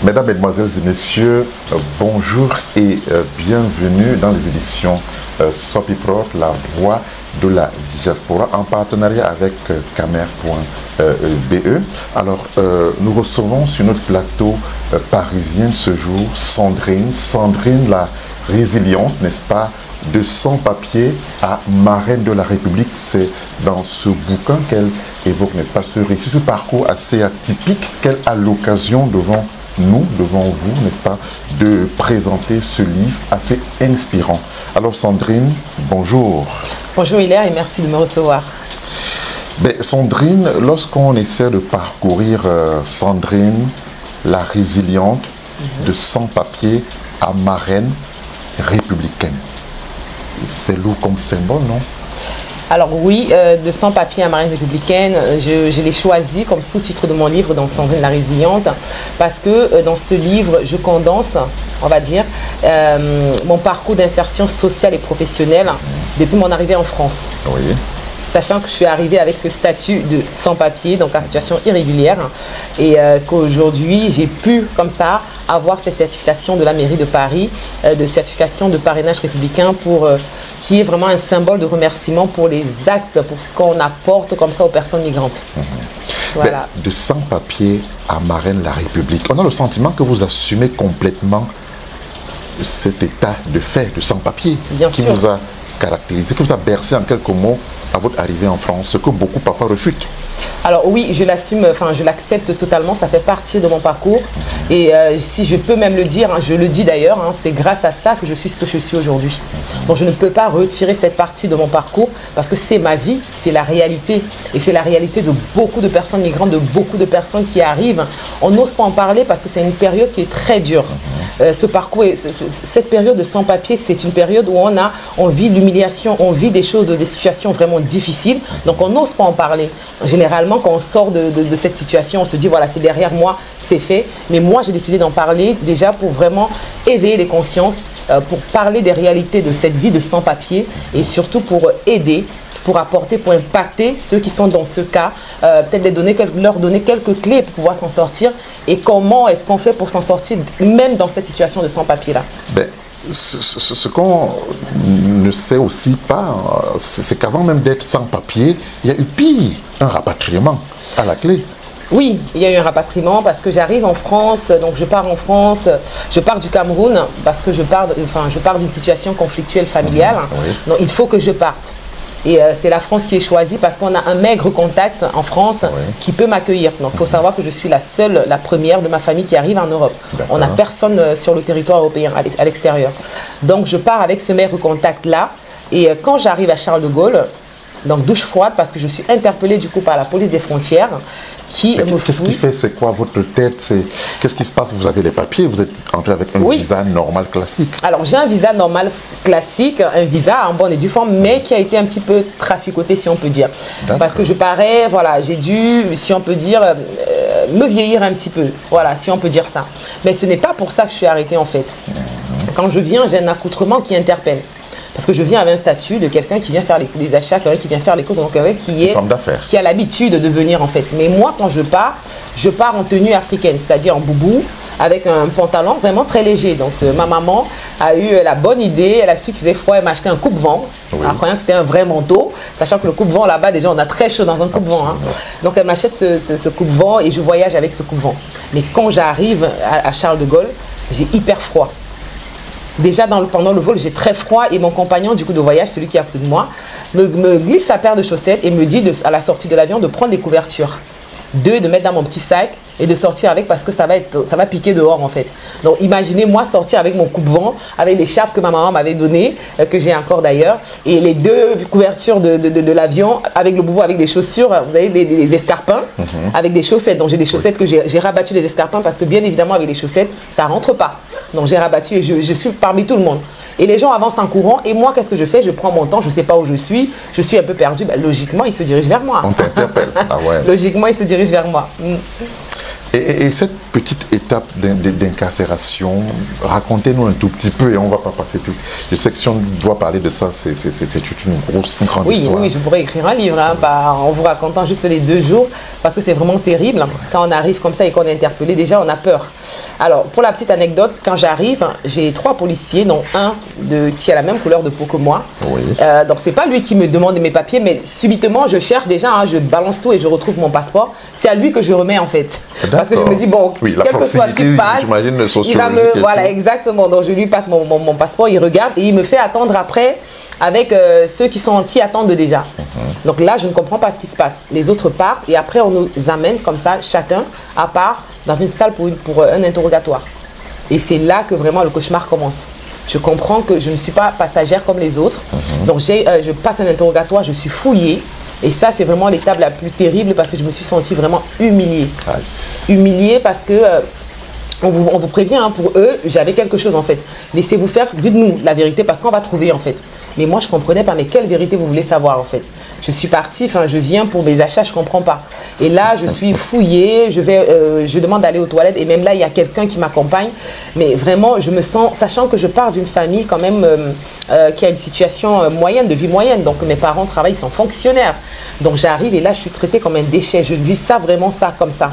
Mesdames, Mesdemoiselles et Messieurs, bonjour et bienvenue dans les éditions Sopiprot, la voix de la diaspora, en partenariat avec Camer.be. Alors, nous recevons sur notre plateau parisien ce jour Sandrine, la résiliente, n'est-ce pas, de sans-papiers à marraine de la République. C'est dans ce bouquin qu'elle évoque, n'est-ce pas, ce récit, ce parcours assez atypique qu'elle a l'occasion devant nous, devant vous, n'est-ce pas, de présenter ce livre assez inspirant. Alors Sandrine, bonjour. Bonjour Hilaire et merci de me recevoir. Ben, Sandrine, lorsqu'on essaie de parcourir Sandrine, la résiliente, de sans-papiers à marraine républicaine, c'est lourd comme symbole, non? Alors oui, de sans-papiers à marraine républicaine, je l'ai choisi comme sous-titre de mon livre, dans Sandrine la résiliente, parce que dans ce livre, je condense, on va dire, mon parcours d'insertion sociale et professionnelle depuis mon arrivée en France. Oui. Sachant que je suis arrivée avec ce statut de sans-papier, donc en situation irrégulière, et qu'aujourd'hui, j'ai pu, comme ça, avoir ces certifications de la mairie de Paris, de certification de parrainage républicain, qui est vraiment un symbole de remerciement pour les actes, pour ce qu'on apporte comme ça aux personnes migrantes. Voilà. Ben, de sans-papier à marraine la République, on a le sentiment que vous assumez complètement cet état de fait de sans-papier qui vous a caractérisé, qui vous a bercé en quelques mots à votre arrivée en France, ce que beaucoup parfois refutent. Alors oui, je l'assume, enfin je l'accepte totalement, ça fait partie de mon parcours. Et si je peux même le dire, hein, je le dis d'ailleurs, hein, c'est grâce à ça que je suis ce que je suis aujourd'hui. Donc je ne peux pas retirer cette partie de mon parcours parce que c'est ma vie, c'est la réalité. Et c'est la réalité de beaucoup de personnes migrantes, de beaucoup de personnes qui arrivent. On n'ose pas en parler parce que c'est une période qui est très dure. Ce parcours, cette période de sans-papiers, c'est une période où on vit l'humiliation, on vit des choses, des situations vraiment difficiles. Donc on n'ose pas en parler. Généralement, quand on sort de cette situation, on se dit voilà, c'est derrière moi, c'est fait. Mais moi, j'ai décidé d'en parler déjà pour vraiment éveiller les consciences, pour parler des réalités de cette vie de sans-papiers et surtout pour aider, pour apporter, pour impacter ceux qui sont dans ce cas, peut-être leur donner quelques clés pour pouvoir s'en sortir. Et comment est-ce qu'on fait pour s'en sortir, même dans cette situation de sans-papiers-là? Ben, ce qu'on ne sait aussi pas, c'est qu'avant même d'être sans papier, il y a eu pire, un rapatriement à la clé. Oui, il y a eu un rapatriement parce que j'arrive en France, donc je pars en France, je pars du Cameroun parce que je pars d'une situation conflictuelle familiale, Oui. donc il faut que je parte. Et c'est la France qui est choisie parce qu'on a un maigre contact en France qui peut m'accueillir. Donc il faut savoir que je suis la première de ma famille qui arrive en Europe. On n'a personne sur le territoire européen, à l'extérieur. Donc je pars avec ce maigre contact-là. Et quand j'arrive à Charles de Gaulle, donc douche froide parce que je suis interpellée du coup par la police des frontières qui me fouille. Qu'est-ce qui fait, c'est quoi votre tête? Qu'est-ce qui se passe? Vous avez les papiers, vous êtes entré avec un visa normal classique. Alors j'ai un visa normal classique, un visa en bonne et due forme, mais qui a été un petit peu traficoté si on peut dire. Parce que je parais, voilà, j'ai dû, si on peut dire, me vieillir un petit peu, voilà, si on peut dire ça. Mais ce n'est pas pour ça que je suis arrêtée en fait. Quand je viens, j'ai un accoutrement qui interpelle. Parce que je viens avec un statut de quelqu'un qui vient faire les achats, quelqu'un qui vient faire les courses, donc quelqu'un qui a l'habitude de venir en fait. Mais moi, quand je pars en tenue africaine, c'est-à-dire en boubou, avec un pantalon vraiment très léger. Donc ma maman a eu la bonne idée, elle a su qu'il faisait froid, elle m'a acheté un coupe-vent, en croyant que c'était un vrai manteau, sachant que le coupe-vent là-bas, déjà on a très chaud dans un coupe-vent. Hein. Donc elle m'achète ce coupe-vent et je voyage avec ce coupe-vent. Mais quand j'arrive à Charles de Gaulle, j'ai hyper froid. Déjà pendant le vol, j'ai très froid et mon compagnon du coup de voyage, celui qui est à côté de moi, me glisse sa paire de chaussettes et me dit à la sortie de l'avion de prendre des couvertures. De mettre dans mon petit sac et de sortir avec parce que ça va piquer dehors en fait. Donc imaginez moi sortir avec mon coupe-vent, avec l'écharpe que ma maman m'avait donnée, que j'ai encore d'ailleurs, et les deux couvertures de l'avion avec le boubou, avec des chaussures, vous avez des escarpins avec des chaussettes. Donc j'ai des chaussettes que j'ai rabattu les escarpins parce que bien évidemment avec les chaussettes, ça rentre pas. Donc j'ai rabattu et je suis parmi tout le monde. Et les gens avancent en courant et moi qu'est-ce que je fais? Je prends mon temps, je ne sais pas où je suis un peu perdu. Ben, logiquement, ils se dirigent vers moi. On t'interpelle. Ah ouais. Logiquement, ils se dirigent vers moi. Et cette petite étape d'incarcération, racontez-nous un tout petit peu et on ne va pas passer tout. Je sais que si on doit parler de ça, c'est une grande histoire. Oui, je pourrais écrire un livre en vous racontant juste les 2 jours parce que c'est vraiment terrible. Quand on arrive comme ça et qu'on est interpellé, déjà on a peur. Alors, pour la petite anecdote, quand j'arrive, j'ai 3 policiers, dont un qui a la même couleur de peau que moi. Oui. Donc, c'est pas lui qui me demande mes papiers, mais subitement, je cherche déjà, je balance tout et je retrouve mon passeport. C'est à lui que je remets en fait. Parce que je me dis, bon, oui, quel que soit ce qui se passe, il va me... Voilà, exactement. Donc, je lui passe mon passeport, il regarde et il me fait attendre après avec ceux qui attendent déjà. Donc là, je ne comprends pas ce qui se passe. Les autres partent et après, on nous amène comme ça, chacun à part, dans une salle pour un interrogatoire. Et c'est là que vraiment le cauchemar commence. Je comprends que je ne suis pas passagère comme les autres. Donc je passe un interrogatoire, je suis fouillée. Et ça, c'est vraiment l'étape la plus terrible parce que je me suis sentie vraiment humiliée. Humiliée parce que on vous prévient, pour eux, j'avais quelque chose en fait. Laissez-vous faire, dites-nous la vérité parce qu'on va trouver en fait. Mais moi, je ne comprenais pas, mais quelle vérité vous voulez savoir en fait? Je suis partie, je viens pour mes achats, je ne comprends pas. Et là, je suis fouillée, je demande d'aller aux toilettes et même là, il y a quelqu'un qui m'accompagne. Mais vraiment, je me sens, sachant que je pars d'une famille quand même qui a une situation moyenne, de vie moyenne. Donc mes parents travaillent, ils sont fonctionnaires. Donc j'arrive et là, je suis traitée comme un déchet. Je vis ça, vraiment ça, comme ça.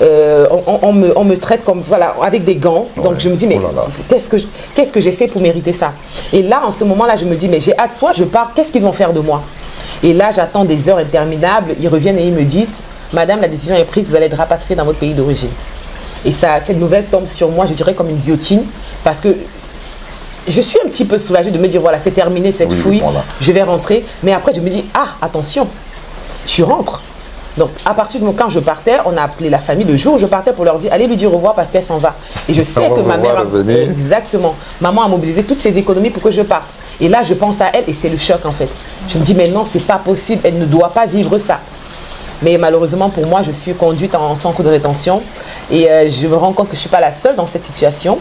On me traite comme, voilà, avec des gants. Donc je me dis, mais qu'est-ce que j'ai fait pour mériter ça? Et là, en ce moment-là, je me dis, mais j'ai hâte, soit je pars, qu'est-ce qu'ils vont faire de moi? Et là, j'attends des heures interminables. Ils reviennent et ils me disent, madame, la décision est prise, vous allez être rapatriée dans votre pays d'origine. Et ça, cette nouvelle tombe sur moi, je dirais comme une guillotine, parce que je suis un petit peu soulagée de me dire, voilà, c'est terminé cette fouille, je vais rentrer. Mais après, je me dis, ah, attention, tu rentres. Donc, à partir du moment quand je partais, on a appelé la famille le jour où je partais pour leur dire, allez lui dire au revoir parce qu'elle s'en va. Et je sais que ma mère exactement, maman a mobilisé toutes ses économies pour que je parte. Et là, je pense à elle et c'est le choc en fait. Je me dis, mais non, c'est pas possible, elle ne doit pas vivre ça. Mais malheureusement pour moi, je suis conduite en centre de rétention et je me rends compte que je ne suis pas la seule dans cette situation.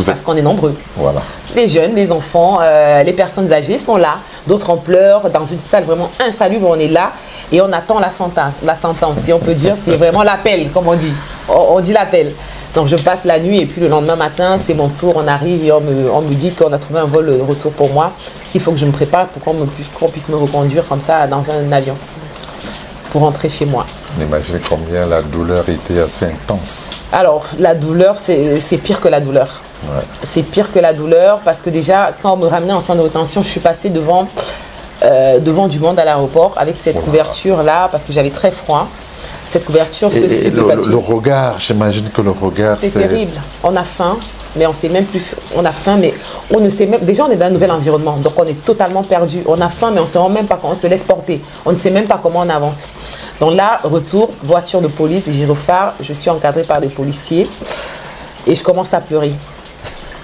Parce qu'on est nombreux. Voilà. Les jeunes, les enfants, les personnes âgées sont là. D'autres en pleurs, dans une salle vraiment insalubre, on est là et on attend la sentence, si on peut dire. C'est vraiment l'appel, comme on dit. On dit l'appel. Donc je passe la nuit et puis le lendemain matin, c'est mon tour, on arrive et on me dit qu'on a trouvé un vol retour pour moi, qu'il faut que je me prépare pour qu'on puisse me reconduire comme ça dans un avion pour rentrer chez moi. On imagine combien la douleur était assez intense. Alors la douleur, c'est pire que la douleur. Ouais. C'est pire que la douleur parce que déjà, quand on me ramenait en centre de rétention, je suis passée devant du monde à l'aéroport avec cette couverture-là parce que j'avais très froid. Cette couverture, le regard, j'imagine que le regard, c'est terrible. On a faim, mais on sait même plus. On a faim, mais on ne sait même. Déjà, on est dans un nouvel environnement, donc on est totalement perdu. On a faim, mais on ne se rend même pas compte. On se laisse porter. On ne sait même pas comment on avance. Donc là, retour, voiture de police, gyrophare. Je suis encadrée par des policiers et je commence à pleurer.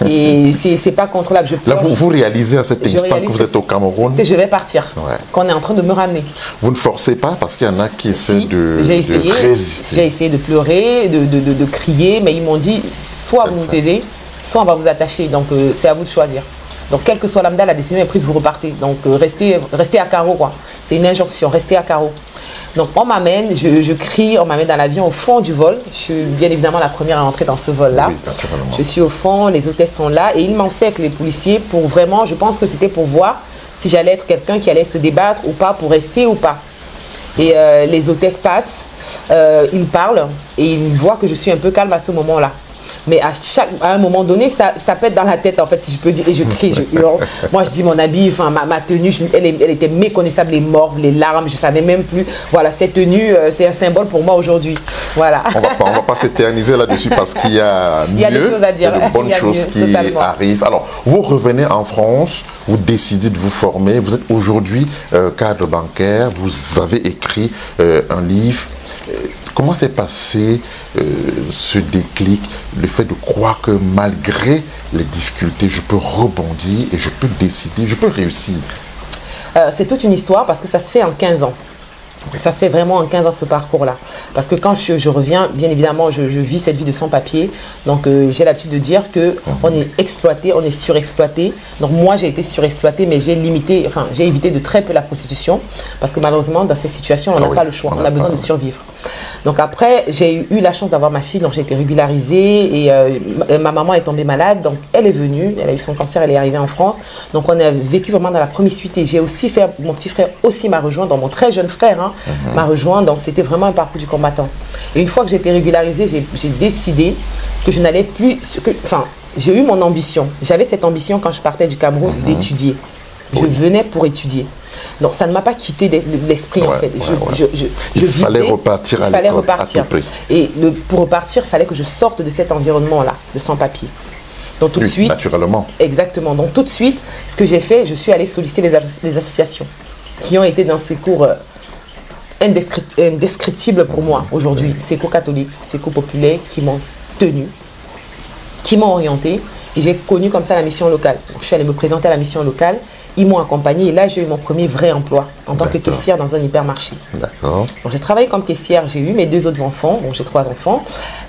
Et c'est pas contrôlable. Là, vous réalisez à cet instant que vous êtes au Cameroun que je vais partir, qu'on est en train de me ramener. Vous ne forcez pas parce qu'il y en a qui essaient de résister. J'ai essayé de pleurer, de crier, mais ils m'ont dit soit vous vous taisez, soit on va vous attacher. Donc c'est à vous de choisir. Donc quelle que soit lambda, la décision est prise, vous repartez. Donc restez à carreau, quoi. C'est une injonction, restez à carreau. Donc on m'amène, je crie, on m'amène dans l'avion au fond du vol. Je suis bien évidemment la première à entrer dans ce vol-là. Oui, je suis au fond, les hôtesses sont là et ils m'encerclent les policiers pour vraiment, je pense que c'était pour voir si j'allais être quelqu'un qui allait se débattre ou pas, pour rester ou pas. Et les hôtesses passent, ils parlent et ils voient que je suis un peu calme à ce moment-là. Mais à un moment donné, ça pète dans la tête, en fait, si je peux dire. Et je crie, je hurle. Moi, je dis mon habit, enfin, ma tenue, elle était méconnaissable, les morves, les larmes, je ne savais même plus. Voilà, cette tenue, c'est un symbole pour moi aujourd'hui. Voilà. On va pas s'éterniser là-dessus parce qu'il y a mieux, des choses à dire. Il y a de bonnes choses qui arrivent. Alors, vous revenez en France, vous décidez de vous former. Vous êtes aujourd'hui cadre bancaire, vous avez écrit un livre. Comment s'est passé ce déclic, le fait de croire que malgré les difficultés, je peux rebondir et je peux décider, je peux réussir? C'est toute une histoire parce que ça se fait en 15 ans. Ça se fait vraiment en 15 ans ce parcours-là. Parce que quand je reviens, bien évidemment, je vis cette vie de sans-papier. Donc j'ai l'habitude de dire qu'on est exploité, on est surexploité. Donc moi j'ai été surexploité, mais j'ai évité de très peu la prostitution. Parce que malheureusement, dans ces situations, on n'a pas le choix. On a besoin de survivre. Donc après, j'ai eu la chance d'avoir ma fille, donc j'ai été régularisée et ma maman est tombée malade. Donc elle est venue, elle a eu son cancer, elle est arrivée en France. Donc on a vécu vraiment dans la promiscuité. J'ai aussi fait, mon petit frère aussi m'a rejoint, dans mon très jeune frère, m'a rejoint. Donc c'était vraiment un parcours du combattant. Et une fois que j'ai été régularisée, j'ai décidé que je n'allais plus, j'ai eu mon ambition. J'avais cette ambition quand je partais du Cameroun d'étudier. Je venais pour étudier. Donc ça ne m'a pas quitté l'esprit en fait. Il fallait repartir à l'école à tout prix. Et pour repartir, il fallait que je sorte de cet environnement-là, de sans-papier. Donc tout de suite, naturellement. Exactement. Donc tout de suite, ce que j'ai fait, je suis allée solliciter les associations qui ont été dans ces cours indescriptibles pour moi aujourd'hui. Séco catholique, Séco populaire, qui m'ont tenu, qui m'ont orienté. Et j'ai connu comme ça la mission locale. Donc, je suis allée me présenter à la mission locale. Ils m'ont accompagné et là, j'ai eu mon premier vrai emploi en tant que caissière dans un hypermarché. D'accord. Donc, j'ai travaillé comme caissière. J'ai eu mes 2 autres enfants. Bon, j'ai 3 enfants.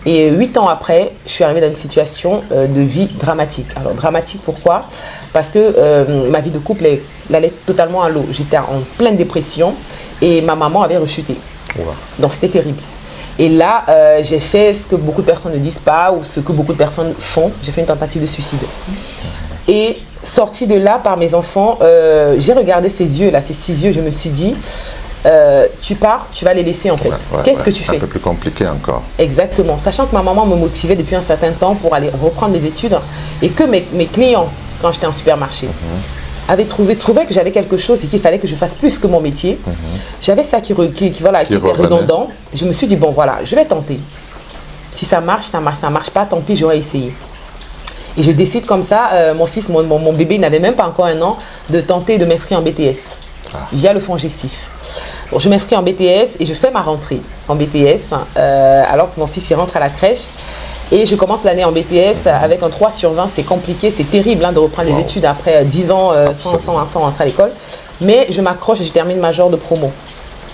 Et 8 ans après, je suis arrivée dans une situation de vie dramatique. Alors, dramatique, pourquoi? Parce que ma vie de couple, elle allait totalement à l'eau. J'étais en pleine dépression et ma maman avait rechuté. Wow. Donc, c'était terrible. Et là, j'ai fait ce que beaucoup de personnes ne disent pas ou ce que beaucoup de personnes font. J'ai fait une tentative de suicide. Et sortie de là par mes enfants, j'ai regardé ces yeux-là, ces 6 yeux, je me suis dit, tu pars, tu vas les laisser en fait. Qu'est-ce que tu fais? Un peu plus compliqué encore. Exactement. Sachant que ma maman me motivait depuis un certain temps pour aller reprendre mes études et que mes clients, quand j'étais en supermarché, trouvé que j'avais quelque chose et qu'il fallait que je fasse plus que mon métier. J'avais ça qui était redondant. Je me suis dit, bon voilà, je vais tenter. Si ça marche, ça marche. Ça marche pas, tant pis, j'aurais essayé. Et je décide comme ça, mon fils, mon bébé n'avait même pas encore 1 an, de tenter de m'inscrire en BTS via le fonds Gessif. Donc je m'inscris en BTS et je fais ma rentrée en BTS alors que mon fils il rentre à la crèche. Et je commence l'année en BTS avec un 3/20, c'est compliqué, c'est terrible de reprendre les études après 10 ans sans rentrer à l'école. Mais je m'accroche et je termine major de promo.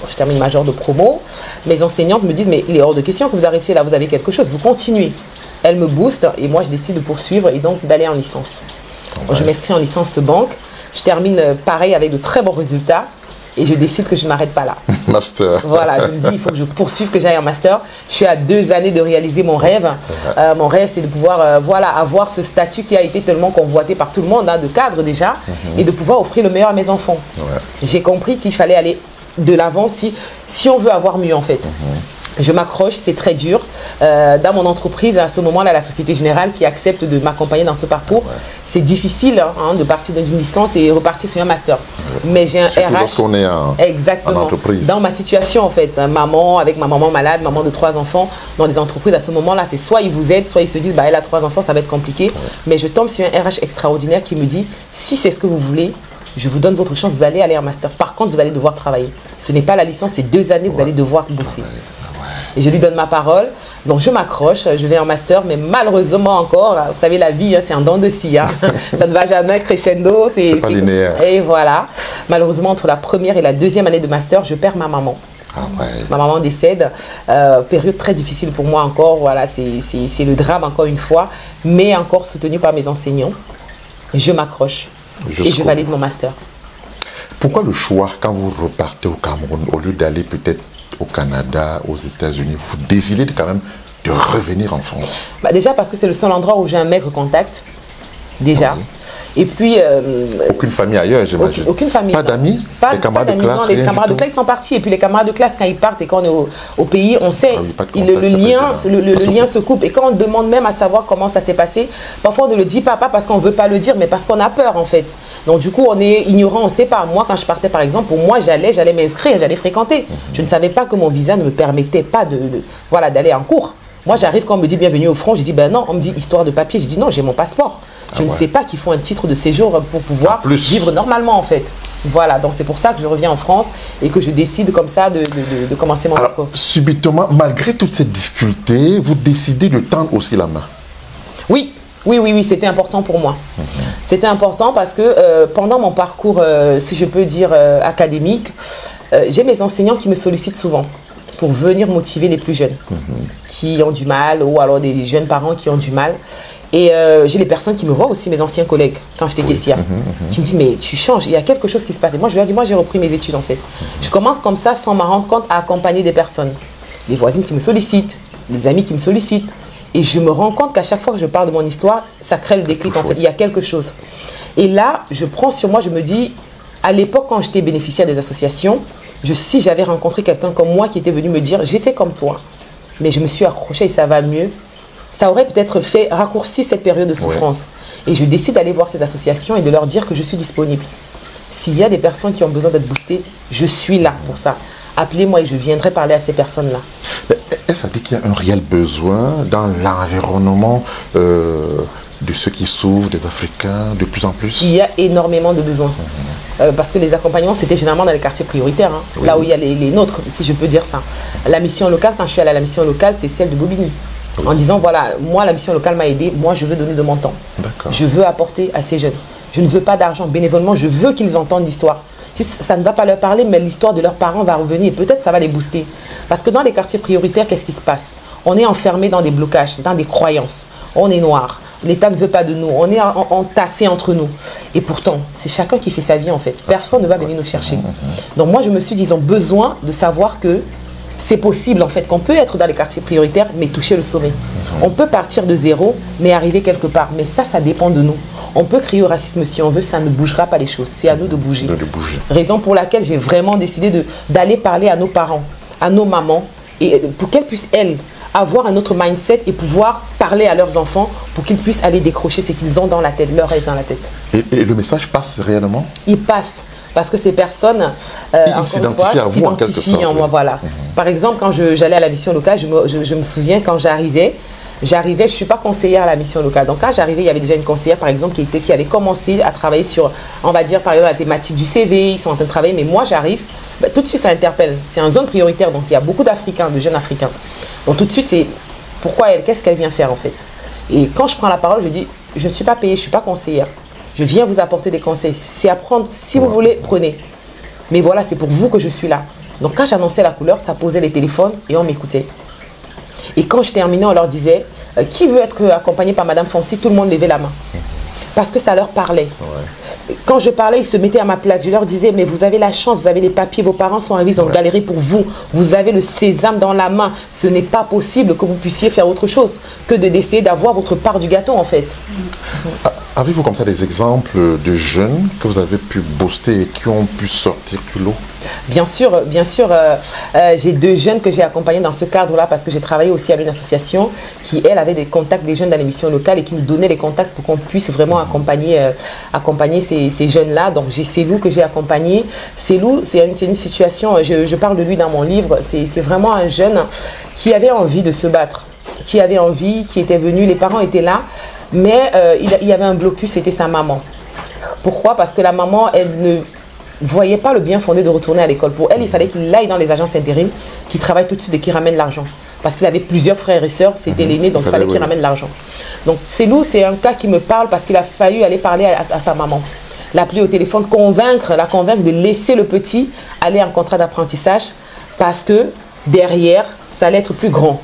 Je termine major de promo. Mes enseignantes me disent, mais il est hors de question que vous arrêtiez là, vous avez quelque chose, vous continuez. Elles me boostent et moi je décide de poursuivre et donc d'aller en licence. Je m'inscris en licence banque, je termine pareil avec de très bons résultats. Et je décide que je ne m'arrête pas là. Master. Voilà, je me dis, il faut que je poursuive, que j'aille en master. Je suis à 2 années de réaliser mon rêve. Mon rêve, c'est de pouvoir avoir ce statut qui a été tellement convoité par tout le monde, de cadre déjà, et de pouvoir offrir le meilleur à mes enfants. J'ai compris qu'il fallait aller de l'avant si on veut avoir mieux en fait. Je m'accroche, c'est très dur. Dans mon entreprise, à ce moment-là, la Société Générale qui accepte de m'accompagner dans ce parcours, c'est difficile de partir d'une licence et repartir sur un master. Mais j'ai un surtout RH. Lorsqu'on est en entreprise. Dans ma situation, en fait, maman, avec ma maman malade, maman de 3 enfants, dans les entreprises, à ce moment-là, c'est soit ils vous aident, soit ils se disent, bah, elle a 3 enfants, ça va être compliqué. Mais je tombe sur un RH extraordinaire qui me dit, si c'est ce que vous voulez, je vous donne votre chance, vous allez aller en master. Par contre, vous allez devoir travailler. Ce n'est pas la licence, c'est 2 années, vous allez devoir bosser. Et je lui donne ma parole. Donc je m'accroche, je vais en master, mais malheureusement encore, vous savez, la vie, c'est un dent de scie. Ça ne va jamais crescendo. C'est pas linéaire. Et voilà. Malheureusement, entre la première et la 2e année de master, je perds ma maman. Ma maman décède. Période très difficile pour moi encore. Voilà, c'est le drame encore une fois, mais encore soutenu par mes enseignants. Je m'accroche et je valide mon master. Pourquoi le choix, quand vous repartez au Cameroun, au lieu d'aller peut-être au Canada, aux États-Unis, vous décidez quand même de revenir en France? Déjà parce que c'est le seul endroit où j'ai un maigre contact, déjà. Et puis... aucune famille ailleurs, j'imagine. Aucune famille. Pas d'amis? Les camarades de classe? Non, les camarades de classe sont partis. Et puis les camarades de classe, quand ils partent et quand on est au pays, on sait, le lien se coupe. Et quand on demande même à savoir comment ça s'est passé, parfois on ne le dit pas parce qu'on ne veut pas le dire, mais parce qu'on a peur en fait. Donc du coup, on est ignorant, on ne sait pas. Moi, quand je partais par exemple, pour moi, j'allais m'inscrire, j'allais fréquenter. Je ne savais pas que mon visa ne me permettait pas d'aller en cours. Moi, j'arrive quand on me dit bienvenue au front, je dis ben non, on me dit histoire de papier, je dis non, j'ai mon passeport. Je ne sais pas qu'il faut un titre de séjour pour pouvoir vivre normalement en fait. Voilà, donc c'est pour ça que je reviens en France et que je décide comme ça de commencer mon parcours. Subitement, malgré toutes ces difficultés, vous décidez de tendre aussi la main. Oui, c'était important pour moi. C'était important parce que pendant mon parcours, si je peux dire académique, j'ai mes enseignants qui me sollicitent souvent pour venir motiver les plus jeunes qui ont du mal, ou alors des jeunes parents qui ont du mal. Et j'ai les personnes qui me voient aussi, mes anciens collègues, quand j'étais caissière, qui me disent, mais tu changes, il y a quelque chose qui se passe. Et moi, je leur dis, moi, j'ai repris mes études, en fait. Je commence comme ça, sans m'en rendre compte, à accompagner des personnes. Les voisines qui me sollicitent, les amis qui me sollicitent. Et je me rends compte qu'à chaque fois que je parle de mon histoire, ça crée le déclic, en fait. Il y a quelque chose. Et là, je prends sur moi, je me dis, à l'époque, quand j'étais bénéficiaire des associations, si j'avais rencontré quelqu'un comme moi qui était venu me dire, j'étais comme toi, mais je me suis accrochée et ça va mieux, ça aurait peut-être fait raccourcir cette période de souffrance. Et je décide d'aller voir ces associations et de leur dire que je suis disponible. S'il y a des personnes qui ont besoin d'être boostées, je suis là pour ça. Appelez-moi et je viendrai parler à ces personnes-là. Est-ce qu'il y a un réel besoin dans l'environnement de ceux qui souffrent, des Africains, de plus en plus? Il y a énormément de besoins. Parce que les accompagnements, c'était généralement dans les quartiers prioritaires, là où il y a les nôtres, si je peux dire ça. La mission locale, quand je suis allée à la mission locale, c'est celle de Bobigny. En disant, voilà, moi, la mission locale m'a aidé, moi, je veux donner de mon temps. Je veux apporter à ces jeunes. Je ne veux pas d'argent, bénévolement, je veux qu'ils entendent l'histoire. Si ça ne va pas leur parler, mais l'histoire de leurs parents va revenir, peut-être ça va les booster. Parce que dans les quartiers prioritaires, qu'est-ce qui se passe? On est enfermé dans des blocages, dans des croyances. On est noir, l'État ne veut pas de nous, on est entassés entre nous. Et pourtant, c'est chacun qui fait sa vie en fait. Personne ne va venir nous chercher. Donc moi, je me suis dit, ils ont besoin de savoir que c'est possible en fait, qu'on peut être dans les quartiers prioritaires, mais toucher le sommet. On peut partir de zéro, mais arriver quelque part. Mais ça dépend de nous. On peut crier au racisme si on veut, ça ne bougera pas les choses. C'est à nous de bouger. Raison pour laquelle j'ai vraiment décidé d'aller parler à nos parents, à nos mamans, et pour qu'elles puissent, elles, avoir un autre mindset et pouvoir parler à leurs enfants pour qu'ils puissent aller décrocher ce qu'ils ont dans la tête, leur rêve dans la tête. Et le message passe réellement? Il passe. Parce que ces personnes, ils s'identifient à vous en quelque sorte. En moi, voilà. Par exemple, quand j'allais à la mission locale, je me souviens quand j'arrivais, je ne suis pas conseillère à la mission locale. Donc quand j'arrivais, il y avait déjà une conseillère, par exemple, qui avait commencé à travailler sur, on va dire, par exemple, la thématique du CV. Ils sont en train de travailler, mais moi, j'arrive, tout de suite, ça interpelle. C'est une zone prioritaire, donc il y a beaucoup d'Africains, de jeunes Africains. Donc tout de suite, c'est pourquoi elle, qu'est-ce qu'elle vient faire en fait? Et quand je prends la parole, je dis, je ne suis pas payée, je ne suis pas conseillère. Je viens vous apporter des conseils. C'est à prendre. Si vous voulez, prenez. Mais voilà, c'est pour vous que je suis là. Donc quand j'annonçais la couleur, ça posait les téléphones et on m'écoutait. Et quand je terminais, on leur disait, qui veut être accompagné par Madame Fonsi? Tout le monde levait la main. Parce que ça leur parlait. Quand je parlais, ils se mettaient à ma place. Je leur disais, mais vous avez la chance, vous avez les papiers, vos parents sont arrivés, ils ont galéré pour vous. Vous avez le sésame dans la main. Ce n'est pas possible que vous puissiez faire autre chose que d'essayer d'avoir votre part du gâteau en fait. Avez-vous comme ça des exemples de jeunes que vous avez pu booster et qui ont pu sortir du lot? Bien sûr, j'ai 2 jeunes que j'ai accompagnés dans ce cadre-là parce que j'ai travaillé aussi avec une association qui, elle, avait des contacts des jeunes dans l'émission locale et qui nous donnait les contacts pour qu'on puisse vraiment accompagner ces jeunes-là. Donc, j'ai Célou que j'ai accompagné. Célou, c'est une situation, je parle de lui dans mon livre, c'est vraiment un jeune qui avait envie de se battre, qui avait envie, qui était venu, les parents étaient là, mais il y avait un blocus, c'était sa maman. Pourquoi? Parce que la maman, elle ne voyait pas le bien fondé de retourner à l'école. Pour elle, il fallait qu'il aille dans les agences intérim, qu'il travaille tout de suite et qu'il ramène l'argent. Parce qu'il avait plusieurs frères et sœurs, c'était l'aîné, donc il fallait qu'il ramène l'argent. Donc Célou, c'est un cas qui me parle parce qu'il a fallu aller parler à sa maman. L'appeler au téléphone, la convaincre de laisser le petit aller en contrat d'apprentissage parce que derrière, ça allait être plus grand.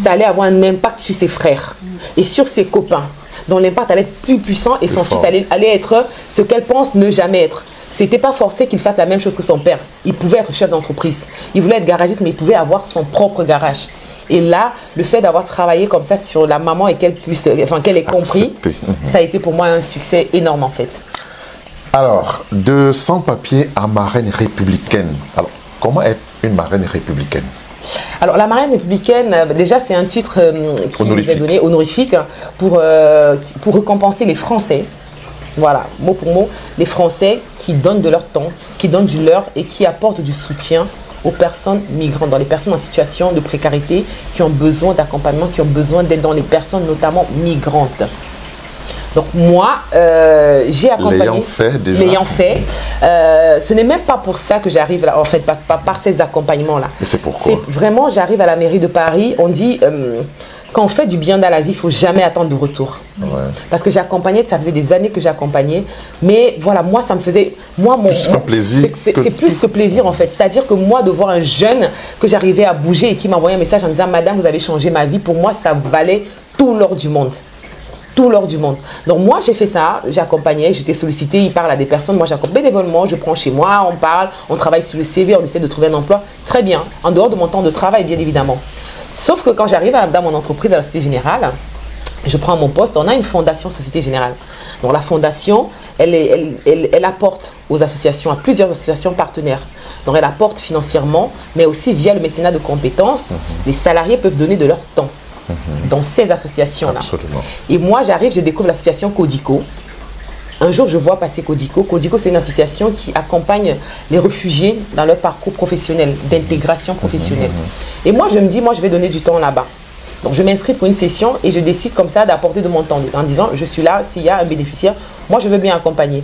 Ça allait avoir un impact sur ses frères et sur ses copains. Donc l'impact allait être plus puissant et son fils allait être ce qu'elle pense ne jamais être. C'était pas forcé qu'il fasse la même chose que son père. Il pouvait être chef d'entreprise. Il voulait être garagiste, mais il pouvait avoir son propre garage. Et là, le fait d'avoir travaillé comme ça sur la maman et qu'elle ait compris, ça a été pour moi un succès énorme en fait. Alors, de sans-papiers à marraine républicaine. Alors, comment être une marraine républicaine? Alors, la marraine républicaine, déjà, c'est un titre qui nous est donné honorifique pour récompenser les Français. Voilà, mot pour mot, les Français qui donnent de leur temps, qui donnent du leur et qui apportent du soutien aux personnes migrantes, dans les personnes en situation de précarité, qui ont besoin d'accompagnement, qui ont besoin d'aide, dans les personnes notamment migrantes. Donc moi, j'ai accompagné, l'ayant fait, ce n'est même pas pour ça que j'arrive là, en fait, par ces accompagnements-là. Mais c'est pourquoi? C'est vraiment, j'arrive à la mairie de Paris, on dit, quand on fait du bien dans la vie, il ne faut jamais attendre de retour. Ouais. Parce que j'accompagnais, ça faisait des années que j'accompagnais. Mais voilà, moi, ça me faisait... Plus qu'un plaisir. C'est plus que plaisir, en fait. C'est-à-dire que moi, de voir un jeune que j'arrivais à bouger et qui m'envoyait un message en disant « Madame, vous avez changé ma vie », pour moi, ça valait tout l'or du monde. Tout l'or du monde. Donc moi, j'ai fait ça. J'accompagnais, j'étais sollicitée, il parle à des personnes. Moi, j'accompagne bénévolement, je prends chez moi, on parle, on travaille sur le CV, on essaie de trouver un emploi. Très bien. En dehors de mon temps de travail, bien évidemment. Sauf que quand j'arrive dans mon entreprise, à la Société Générale, je prends mon poste, on a une fondation Société Générale. Donc la fondation, elle apporte aux associations, à plusieurs associations partenaires. Donc elle apporte financièrement, mais aussi via le mécénat de compétences, les salariés peuvent donner de leur temps dans ces associations-là. Absolument. Et moi, j'arrive, je découvre l'association Codico. Un jour, je vois passer Codico. Codico, c'est une association qui accompagne les réfugiés dans leur parcours professionnel, d'intégration professionnelle. Et moi, je me dis, moi, je vais donner du temps là-bas. Donc, je m'inscris pour une session et je décide comme ça d'apporter de mon temps en disant, je suis là, s'il y a un bénéficiaire, moi, je veux bien accompagner.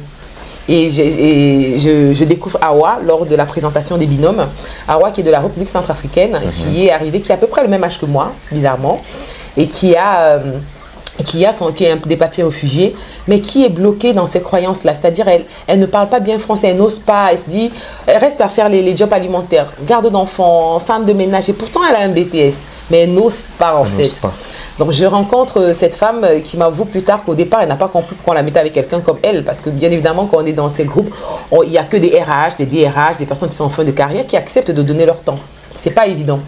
Et je découvre Awa lors de la présentation des binômes. Awa qui est de la République centrafricaine, qui est arrivée, qui a à peu près le même âge que moi, bizarrement, et qui a des papiers réfugiés, mais qui est bloquée dans ces croyances-là. C'est-à-dire, elle ne parle pas bien français, elle n'ose pas, elle se dit, elle reste à faire les jobs alimentaires, garde d'enfants, femme de ménage, et pourtant elle a un BTS, mais elle n'ose pas en fait. Donc je rencontre cette femme qui m'avoue plus tard qu'au départ, elle n'a pas compris pourquoi on la mettait avec quelqu'un comme elle, parce que bien évidemment, quand on est dans ces groupes, il n'y a que des RH, des DRH, des personnes qui sont en fin de carrière, qui acceptent de donner leur temps. C'est pas évident.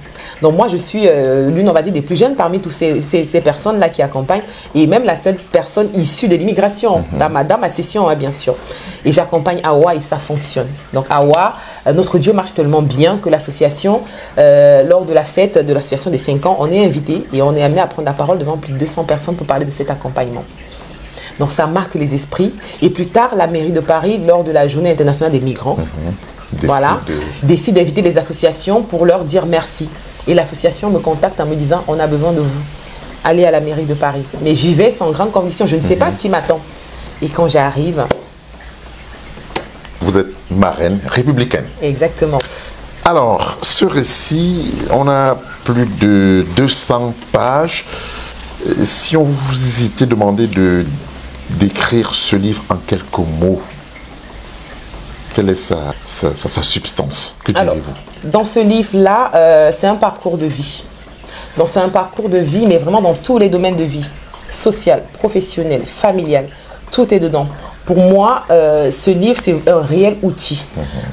Donc moi, je suis l'une, on va dire, des plus jeunes parmi toutes ces personnes-là qui accompagnent, et même la seule personne issue de l'immigration, dans ma session, hein, bien sûr. Et j'accompagne Awa et ça fonctionne. Donc Awa, notre Dieu marche tellement bien que l'association, lors de la fête de l'association des 5 ans, on est invité et on est amené à prendre la parole devant plus de 200 personnes pour parler de cet accompagnement. Donc ça marque les esprits. Et plus tard, la mairie de Paris, lors de la journée internationale des migrants, décide d'inviter les associations pour leur dire merci. Et l'association me contacte en me disant, on a besoin de vous. Allez à la mairie de Paris. Mais j'y vais sans grande conviction. Je ne sais pas ce qui m'attend. Et quand j'arrive... Vous êtes marraine républicaine. Exactement. Alors, ce récit, on a plus de 200 pages. Si on vous était demandé d'écrire ce livre en quelques mots, quelle est sa substance? Que diriez-vous? Dans ce livre-là, c'est un parcours de vie. Donc c'est un parcours de vie, mais vraiment dans tous les domaines de vie. Social, professionnel, familial, tout est dedans. Pour moi, ce livre, c'est un réel outil,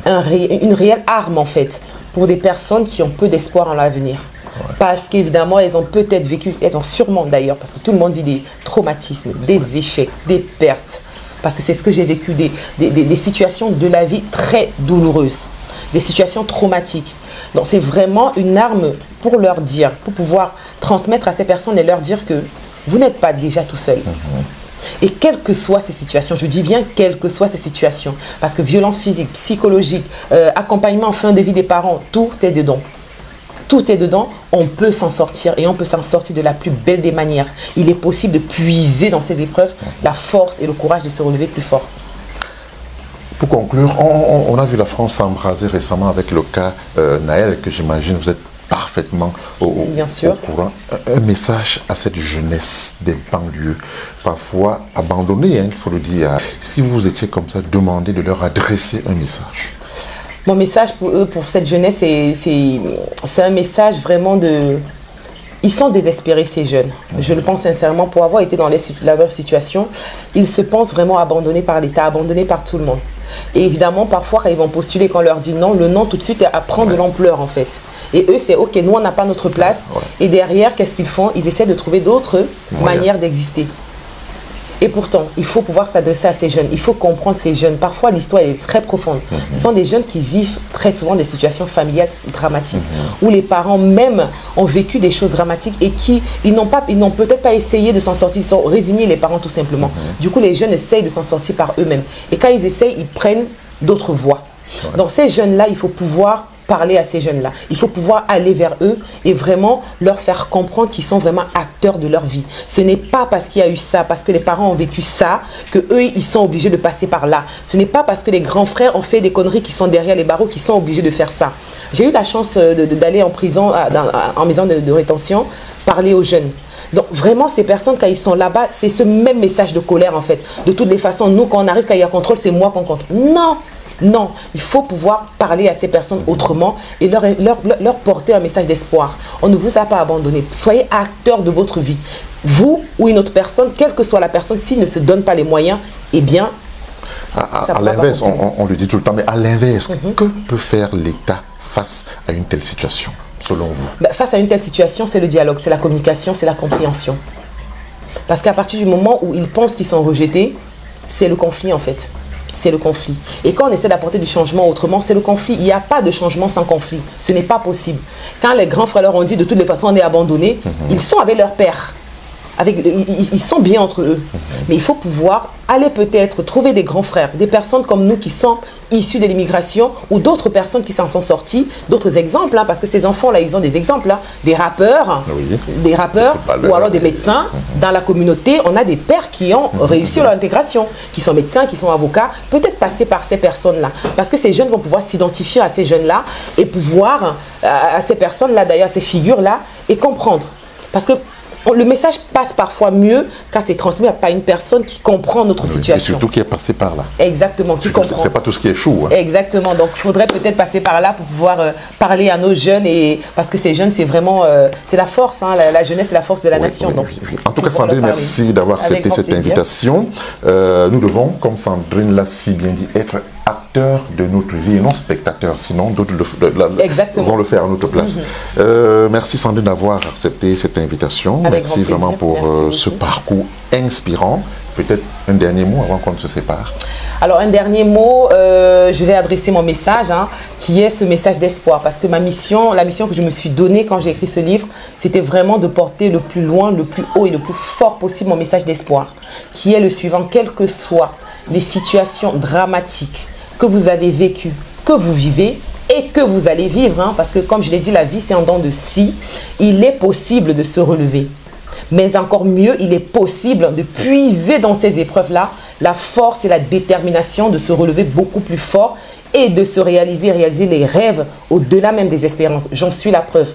une réelle arme en fait, pour des personnes qui ont peu d'espoir en l'avenir. Ouais. Parce qu'évidemment, elles ont peut-être vécu, elles ont sûrement d'ailleurs, parce que tout le monde vit des traumatismes, des échecs, des pertes. Parce que c'est ce que j'ai vécu, des situations de la vie très douloureuses, des situations traumatiques. Donc c'est vraiment une arme pour leur dire, pour pouvoir transmettre à ces personnes et leur dire que vous n'êtes pas déjà tout seul. Et quelles que soient ces situations, je dis bien quelles que soient ces situations, parce que violence physique, psychologique, accompagnement en fin de vie des parents, tout est dedans. Tout est dedans, on peut s'en sortir et on peut s'en sortir de la plus belle des manières. Il est possible de puiser dans ces épreuves la force et le courage de se relever plus fort. Pour conclure, on a vu la France s'embraser récemment avec le cas Naël, que j'imagine vous êtes parfaitement au courant. Un message à cette jeunesse des banlieues, parfois abandonnée, hein, il faut le dire. Si vous étiez comme ça, demandez de leur adresser un message. Mon message pour eux, pour cette jeunesse, c'est un message vraiment de... Ils sont désespérés, ces jeunes. Je le pense sincèrement, pour avoir été dans leur situation, ils se pensent vraiment abandonnés par l'État, abandonnés par tout le monde. Et évidemment, parfois, quand ils vont postuler, quand on leur dit non, le non tout de suite prend de l'ampleur en fait. Et eux, c'est ok, nous, on n'a pas notre place. Et derrière, qu'est-ce qu'ils font? Ils essaient de trouver d'autres manières d'exister. Et pourtant, il faut pouvoir s'adresser à ces jeunes, il faut comprendre ces jeunes. Parfois, l'histoire est très profonde. Ce sont des jeunes qui vivent très souvent des situations familiales dramatiques, où les parents même ont vécu des choses dramatiques et ils n'ont peut-être pas essayé de s'en sortir, ils sont résignés, les parents, tout simplement. Du coup, les jeunes essayent de s'en sortir par eux-mêmes. Et quand ils essayent, ils prennent d'autres voies. Donc, ces jeunes-là, il faut pouvoir parler à ces jeunes-là. Il faut pouvoir aller vers eux et vraiment leur faire comprendre qu'ils sont vraiment acteurs de leur vie. Ce n'est pas parce qu'il y a eu ça, parce que les parents ont vécu ça, que eux, ils sont obligés de passer par là. Ce n'est pas parce que les grands frères ont fait des conneries qui sont derrière les barreaux qu'ils sont obligés de faire ça. J'ai eu la chance d'aller en prison, en maison de rétention, parler aux jeunes. Donc vraiment, ces personnes, quand ils sont là-bas, c'est ce même message de colère en fait. De toutes les façons, nous, quand on arrive, quand il y a contrôle, c'est moi qu'on contrôle. Non, non, il faut pouvoir parler à ces personnes autrement et leur porter un message d'espoir. On ne vous a pas abandonné. Soyez acteur de votre vie. Vous ou une autre personne, quelle que soit la personne, s'il ne se donne pas les moyens, eh bien, à l'inverse, on le dit tout le temps, mais à l'inverse, que peut faire l'État face à une telle situation, selon vous? Face à une telle situation, c'est le dialogue, c'est la communication, c'est la compréhension. Parce qu'à partir du moment où ils pensent qu'ils sont rejetés, c'est le conflit en fait. C'est le conflit. Et quand on essaie d'apporter du changement autrement, c'est le conflit. Il n'y a pas de changement sans conflit. Ce n'est pas possible. Quand les grands frères leur ont dit de toutes les façons on est abandonnés, ils sont avec leur père. Ils sont bien entre eux. Mais il faut pouvoir aller peut-être trouver des grands frères, des personnes comme nous qui sont issus de l'immigration ou d'autres personnes qui s'en sont sorties, d'autres exemples, hein, parce que ces enfants-là, ils ont des exemples, hein, des rappeurs, ou alors des médecins. Dans la communauté, on a des pères qui ont réussi leur intégration, qui sont médecins, qui sont avocats, peut-être passer par ces personnes-là. Parce que ces jeunes vont pouvoir s'identifier à ces jeunes-là et pouvoir, à ces personnes-là, d'ailleurs, ces figures-là, et comprendre. Parce que le message passe parfois mieux quand c'est transmis par une personne qui comprend notre situation. Et surtout qui est passé par là. Exactement, qui comprend. C'est pas tout ce qui échoue. Hein. Exactement, donc il faudrait peut-être passer par là pour pouvoir parler à nos jeunes. Parce que ces jeunes, c'est vraiment, c'est la force, hein, la jeunesse, c'est la force de la nation. Donc, en tout cas, Sandrine, merci d'avoir accepté cette invitation. Nous devons, comme Sandrine l'a si bien dit, être acteurs de notre vie et non spectateurs, sinon d'autres vont le faire à notre place. Merci Sandrine d'avoir accepté cette invitation. Merci vraiment pour ce parcours inspirant. Peut-être un dernier mot avant qu'on ne se sépare. Alors un dernier mot, je vais adresser mon message, hein, qui est ce message d'espoir. Parce que la mission que je me suis donnée quand j'ai écrit ce livre, c'était vraiment de porter le plus loin, le plus haut et le plus fort possible mon message d'espoir. Qui est le suivant, quelles que soient les situations dramatiques que vous avez vécues, que vous vivez et que vous allez vivre. Hein, parce que comme je l'ai dit, la vie c'est en dents de scie. Il est possible de se relever. Mais encore mieux, il est possible de puiser dans ces épreuves-là la force et la détermination de se relever beaucoup plus fort et de se réaliser les rêves au-delà même des espérances. J'en suis la preuve.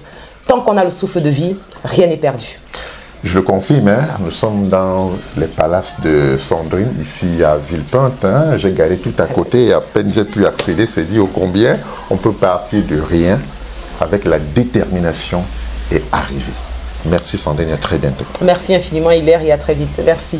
Tant qu'on a le souffle de vie, rien n'est perdu. Je le confirme, hein, nous sommes dans les palaces de Sandrine, ici à Villepinte. Hein. J'ai garé tout à côté et à peine j'ai pu accéder, c'est dit au combien on peut partir de rien avec la détermination et arriver. Merci Sandrine, à très bientôt. Merci infiniment Hilaire et à très vite. Merci.